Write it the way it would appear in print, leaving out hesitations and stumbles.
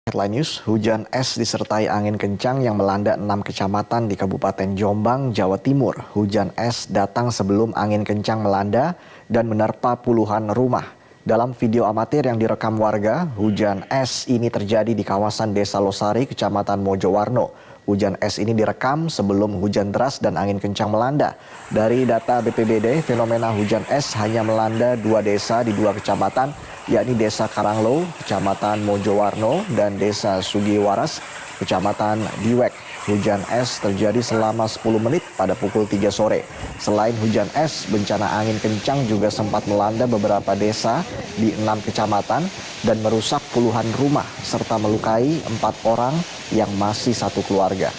Headline News, hujan es disertai angin kencang yang melanda 6 kecamatan di Kabupaten Jombang, Jawa Timur. Hujan es datang sebelum angin kencang melanda dan menerpa puluhan rumah. Dalam video amatir yang direkam warga, hujan es ini terjadi di kawasan Desa Losari, Kecamatan Mojowarno. Hujan es ini direkam sebelum hujan deras dan angin kencang melanda. Dari data BPBD, fenomena hujan es hanya melanda 2 desa di 2 kecamatan, yakni Desa Karanglo, Kecamatan Mojowarno, dan Desa Sugiwaras, Kecamatan Diwek. Hujan es terjadi selama 10 menit pada pukul 3 sore. Selain hujan es, bencana angin kencang juga sempat melanda beberapa desa di 6 kecamatan dan merusak puluhan rumah serta melukai 4 orang yang masih satu keluarga.